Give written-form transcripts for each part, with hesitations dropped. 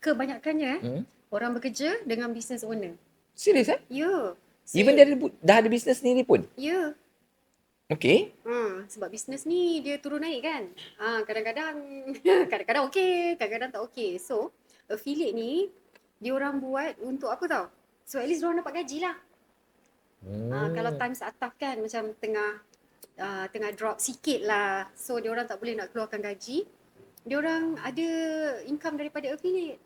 kebanyakannya orang bekerja dengan business owner. Serius eh? Ya. Even dia dah ada bisnes sendiri pun? Ya. Okay. Sebab bisnes ni dia turun naik kan. Kadang-kadang kadang-kadang okey, kadang-kadang tak okey. So, affiliate ni dia orang buat untuk apa tau? So at least dia orang dapat gaji lah. Kalau time seataf kan macam tengah drop sikit lah. So dia orang tak boleh nak keluarkan gaji. Dia orang ada income daripada affiliate.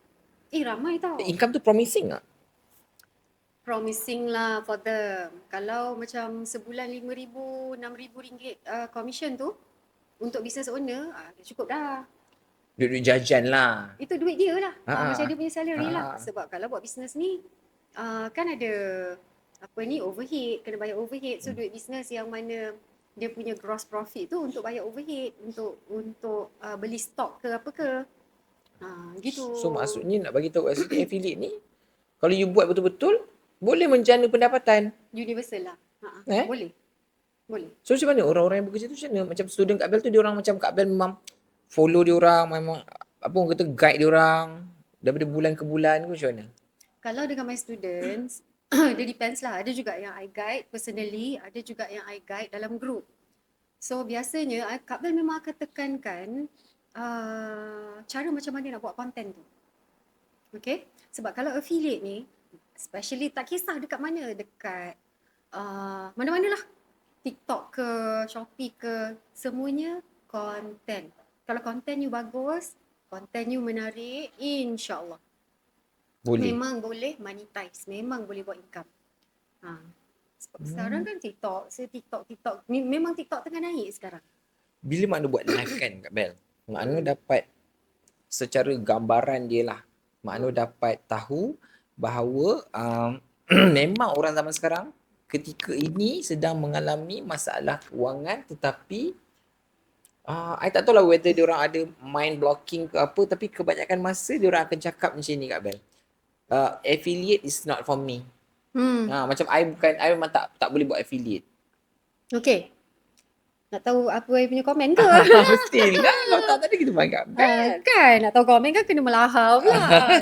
Ramai tau. Income tu promising tak? Promising lah for them. Kalau macam sebulan RM5,000, RM6,000 commission tu untuk business owner, cukup dah. Duit-duit jajan lah. Itu duit dia lah. Macam dia punya salary lah. Sebab kalau buat business ni, kan ada overhead, kena bayar overhead. So duit business yang mana dia punya gross profit tu untuk bayar overhead, untuk beli stok ke apa ke. Gitu. So maksudnya nak bagi tahu kat sini affiliate ni, kalau you buat betul-betul, boleh menjana pendapatan. Universal lah. Boleh. So macam mana orang-orang yang bekerja tu macam mana? Macam student Kak Bel tu, dia orang macam Kak Bel memang follow dia orang, memang apa orang kata guide dia orang daripada bulan ke bulan ke macam mana? Kalau dengan my students, dia depends lah. Ada juga yang I guide personally, ada juga yang I guide dalam group. So biasanya Kak Bel memang akan tekankan cara macam mana nak buat content tu. Okay? Sebab kalau affiliate ni, especially tak kisah dekat mana, dekat mana-mana lah. TikTok ke, Shopee ke, semuanya konten. Kalau konten you bagus, konten you menarik, insyaAllah. Boleh. Memang boleh monetize, memang boleh buat income. Sebab sekarang kan TikTok, memang TikTok tengah naik sekarang. Bila makna buat live kan Kak Bel? Makna dapat secara gambaran dia lah. Makna dapat tahu bahawa memang orang zaman sekarang ketika ini sedang mengalami masalah kewangan, tetapi I tak tahu lah whether diorang ada mind blocking ke apa, tapi kebanyakan masa diorang akan cakap macam ni Kak Bel. Affiliate is not for me. Macam I memang tak boleh buat affiliate. Okay. Nak tahu apa I punya komen ke? Mestilah. Kalau tak tadi kita main Kak Bel. Kan, nak tahu komen kan kena melahap lah.